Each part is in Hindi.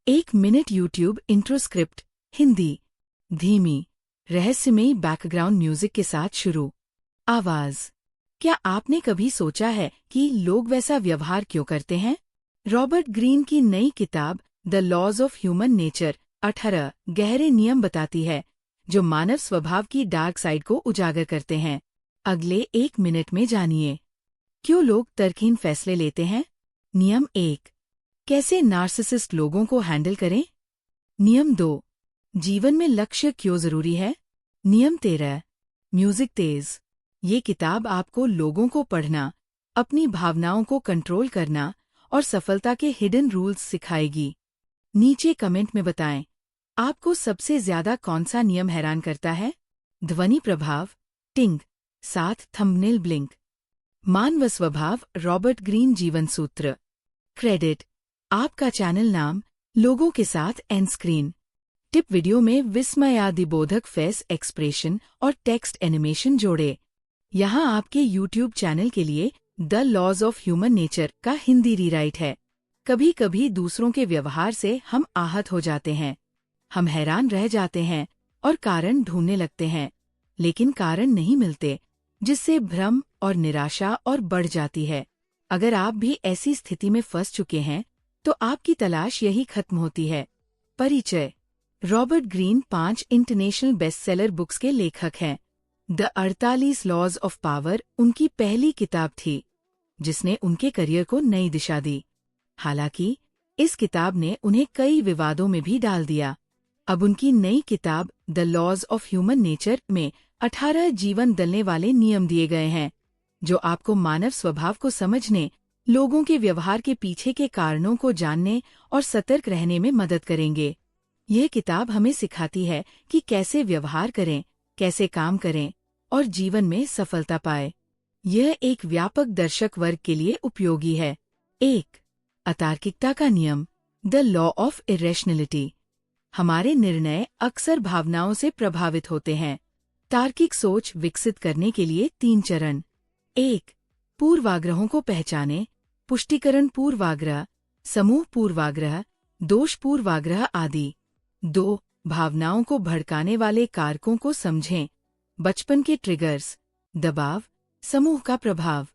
एक minute YouTube intro script Hindi धीमी रहस्यमयी बैकग्राउंड म्यूजिक के साथ शुरू। आवाज। क्या आपने कभी सोचा है कि लोग वैसा व्यवहार क्यों करते हैं? रॉबर्ट ग्रीन की नई किताब the laws of human nature 18 गहरे नियम बताती है जो मानव स्वभाव की डार्क साइड को उजागर करते हैं। अगले एक मिनट में जानिए क्यों लोग तर्कहीन फैसले लेते हैं। नियम 1, कैसे नार्सिसिस्ट लोगों को हैंडल करें। नियम 2, जीवन में लक्ष्य क्यों जरूरी है। नियम 13, म्यूजिक तेज। ये किताब आपको लोगों को पढ़ना, अपनी भावनाओं को कंट्रोल करना और सफलता के हिडन रूल्स सिखाएगी। नीचे कमेंट में बताएं, आपको सबसे ज्यादा कौन सा नियम हैरान करता है। ध्वनि प्रभाव, टिंग, साथ थंबनेल ब्लिंक। मान व स्वभाव, रॉबर्ट ग्रीन जीवन सूत्र। क्रेडिट, आपका चैनल नाम, लोगों के साथ एंड स्क्रीन। टिप, वीडियो में विस्मयादिबोधक फेस एक्सप्रेशन और टेक्स्ट एनिमेशन जोड़े। यहाँ आपके यूट्यूब चैनल के लिए the laws of human nature का हिंदी रीराइट है। कभी कभी दूसरों के व्यवहार से हम आहत हो जाते हैं, हम हैरान रह जाते हैं और कारण ढूंढने लगते हैं, लेकिन कारण नहीं मिलते, जिससे भ्रम और निराशा और बढ़ जाती है। अगर आप भी ऐसी स्थिति में फंस चुके हैं तो आपकी तलाश यही खत्म होती है। परिचय, Robert Greene 5 international bestseller books के लेखक हैं। द 48 लॉज ऑफ पावर उनकी पहली किताब थी जिसने उनके करियर को नई दिशा दी। हालांकि इस किताब ने उन्हें कई विवादों में भी डाल दिया। अब उनकी नई किताब the laws of human nature में 18 जीवन बदलने वाले नियम दिए गए हैं जो आपको मानव स्वभाव को समझने, लोगों के व्यवहार के पीछे के कारणों को जानने और सतर्क रहने में मदद करेंगे। यह किताब हमें सिखाती है कि कैसे व्यवहार करें, कैसे काम करें और जीवन में सफलता पाए। यह एक व्यापक दर्शक वर्ग के लिए उपयोगी है। 1, अतार्किकता का नियम, द लॉ ऑफ इरेशनलिटी। हमारे निर्णय अक्सर भावनाओं से प्रभावित होते हैं। तार्किक सोच विकसित करने के लिए 3 चरण। 1, पूर्वाग्रहों को पहचानें, पुष्टिकरण पूर्वाग्रह, समूह पूर्वाग्रह, दोष पूर्वाग्रह आदि। 2, भावनाओं को भड़काने वाले कारकों को समझें, बचपन के ट्रिगर्स, दबाव, समूह का प्रभाव।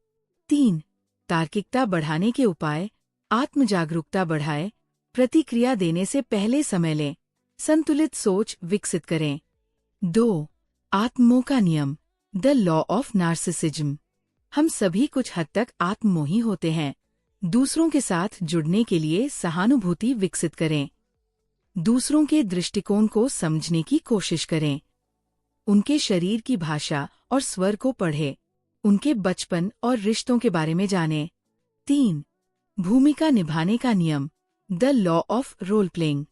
3, तार्किकता बढ़ाने के उपाय, आत्मजागरूकता बढ़ाए, प्रतिक्रिया देने से पहले समय लें, संतुलित सोच विकसित करें। 2, आत्ममोह का नियम, द लॉ ऑफ नार्सिसिज्म। हम सभी कुछ हद तक आत्ममोही होते हैं। दूसरों के साथ जुड़ने के लिए सहानुभूति विकसित करें, दूसरों के दृष्टिकोण को समझने की कोशिश करें, उनके शरीर की भाषा और स्वर को पढ़ें, उनके बचपन और रिश्तों के बारे में जानें। 3, भूमिका निभाने का नियम, the law of role playing.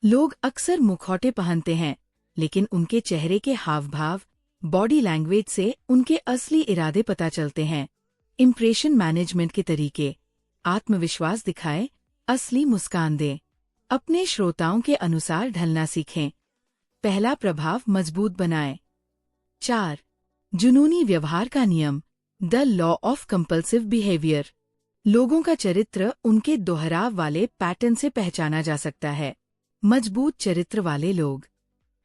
लोग अक्सर मुखौटे पहनते हैं, लेकिन उनके चेहरे के हावभाव, बॉडी लैंग्वेज से उनके असली इरादे पता चलते हैं। इम्प्रेशन मैनेजमेंट के तरीके, आत्मविश्वास दिखाएं, असली मुस्कान दें, अपने श्रोताओं के अनुसार ढलना सीखें। पहला प्रभाव मजबूत बनाएं। 4, जुनूनी व्यवहार का नियम, the law of compulsive behaviour. लोगों का चरित्र उनके दोहराव वाले पैटर्न से पहचाना जा सकता है। मजबूत चरित्र वाले लोग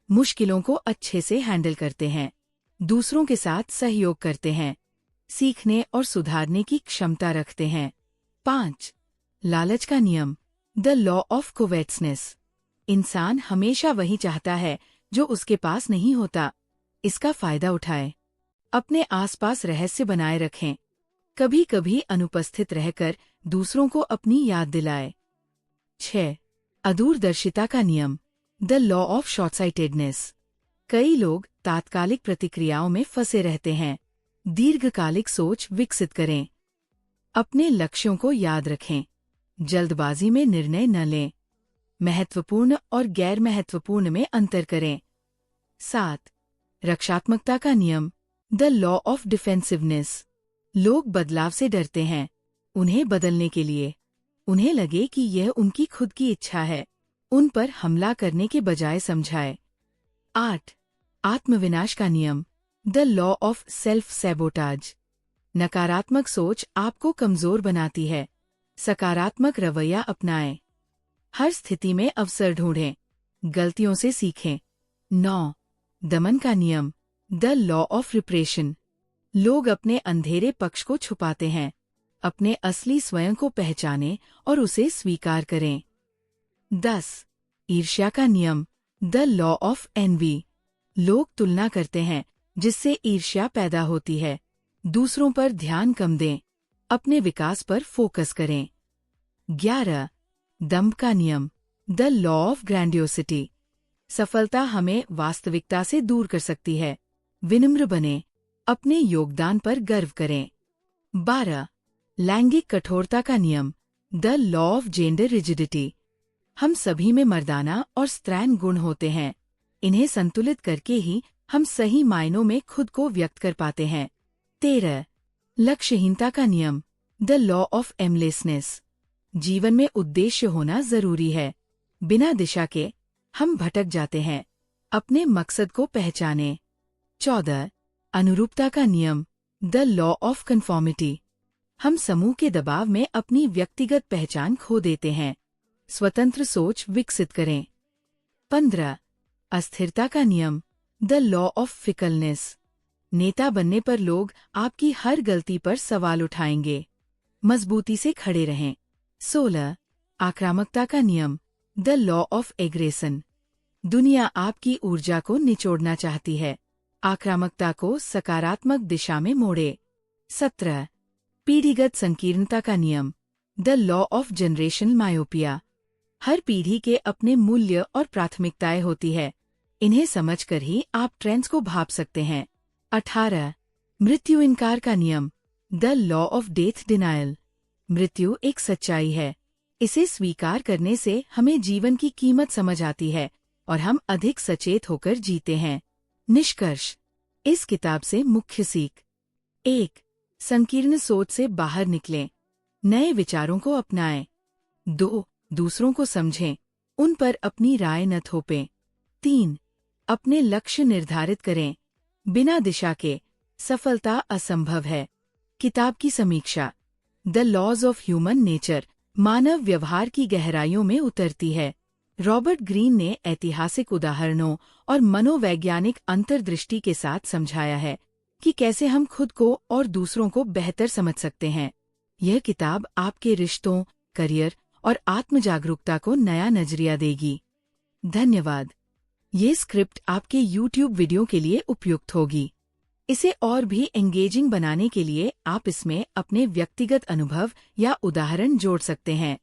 मुश्किलों को अच्छे से हैंडल करते हैं, दूसरों के साथ सहयोग करते हैं, सीखने और सुधारने की क्षमता रखते हैं। 5, लालच का नियम, द लॉ ऑफ कोवेट्सनेस। इंसान हमेशा वही चाहता है जो उसके पास नहीं होता। इसका फायदा उठाए, अपने आसपास रहस्य बनाए रखें, कभी कभी अनुपस्थित रहकर दूसरों को अपनी याद दिलाए। 6, अदूरदर्शिता का नियम, द लॉ ऑफ शॉर्टसाइटेडनेस। कई लोग तात्कालिक प्रतिक्रियाओं में फंसे रहते हैं। दीर्घकालिक सोच विकसित करें, अपने लक्ष्यों को याद रखें, जल्दबाजी में निर्णय न लें, महत्वपूर्ण और गैर महत्वपूर्ण में अंतर करें। 7, रक्षात्मकता का नियम, द लॉ ऑफ डिफेंसिवनेस। लोग बदलाव से डरते हैं, उन्हें बदलने के लिए उन्हें लगे कि यह उनकी खुद की इच्छा है, उन पर हमला करने के बजाय समझाए। 8, आत्मविनाश का नियम, the law of self sabotage. नकारात्मक सोच आपको कमजोर बनाती है, सकारात्मक रवैया अपनाएं, हर स्थिति में अवसर ढूंढें, गलतियों से सीखें। 9. दमन का नियम, द लॉ ऑफ रिप्रेशन। लोग अपने अंधेरे पक्ष को छुपाते हैं। अपने असली स्वयं को पहचानें और उसे स्वीकार करें। 10. ईर्ष्या का नियम, द लॉ ऑफ एनवी। लोग तुलना करते हैं, जिससे ईर्ष्या पैदा होती है। दूसरों पर ध्यान कम दें, अपने विकास पर फोकस करें। 11. दंभ का नियम, द लॉ ऑफ ग्रैंडियोसिटी। सफलता हमें वास्तविकता से दूर कर सकती है। विनम्र बनें, अपने योगदान पर गर्व करें। 12. लैंगिक कठोरता का नियम, the law of gender rigidity. हम सभी में मर्दाना और स्त्रैण गुण होते हैं। इन्हें संतुलित करके ही हम सही मायनों में खुद को व्यक्त कर पाते हैं। 13. लक्ष्यहीनता का नियम, द लॉ ऑफ एमलेसनेस। जीवन में उद्देश्य होना जरूरी है। बिना दिशा के हम भटक जाते हैं। अपने मकसद को पहचानें। 14. अनुरूपता का नियम, द लॉ ऑफ कन्फॉर्मिटी। हम समूह के दबाव में अपनी व्यक्तिगत पहचान खो देते हैं। स्वतंत्र सोच विकसित करें। 15. अस्थिरता का नियम, द लॉ ऑफ फिकलनेस। नेता बनने पर लोग आपकी हर गलती पर सवाल उठाएंगे। मजबूती से खड़े रहें। 16. आक्रामकता का नियम, द लॉ ऑफ एग्रेशन। दुनिया आपकी ऊर्जा को निचोड़ना चाहती है। आक्रामकता को सकारात्मक दिशा में मोड़े। 17. पीढ़ीगत संकीर्णता का नियम, the law of generational myopia. हर पीढ़ी के अपने मूल्य और प्राथमिकताएं होती है। इन्हें समझकर ही आप ट्रेंड्स को भाप सकते हैं। 18. मृत्यु इनकार का नियम, the law of death denial. मृत्यु एक सच्चाई है। इसे स्वीकार करने से हमें जीवन की कीमत समझ आती है और हम अधिक सचेत होकर जीते हैं। निष्कर्ष, इस किताब से मुख्य सीख: 1. संकीर्ण सोच से बाहर निकलें, नए विचारों को अपनाएं। 2. दूसरों को समझें, उन पर अपनी राय न थोपें। 3. अपने लक्ष्य निर्धारित करें, बिना दिशा के सफलता असंभव है। किताब की समीक्षा: the laws of human nature मानव व्यवहार की गहराइयों में उतरती है। रॉबर्ट ग्रीन ने ऐतिहासिक उदाहरणों और मनोवैज्ञानिक अंतर्दृष्टि के साथ समझाया है कि कैसे हम खुद को और दूसरों को बेहतर समझ सकते हैं। यह किताब आपके रिश्तों, करियर और आत्म जागरूकता को नया नजरिया देगी। धन्यवाद। ये स्क्रिप्ट आपके YouTube वीडियो के लिए उपयुक्त होगी। इसे और भी एंगेजिंग बनाने के लिए आप इसमें अपने व्यक्तिगत अनुभव या उदाहरण जोड़ सकते हैं।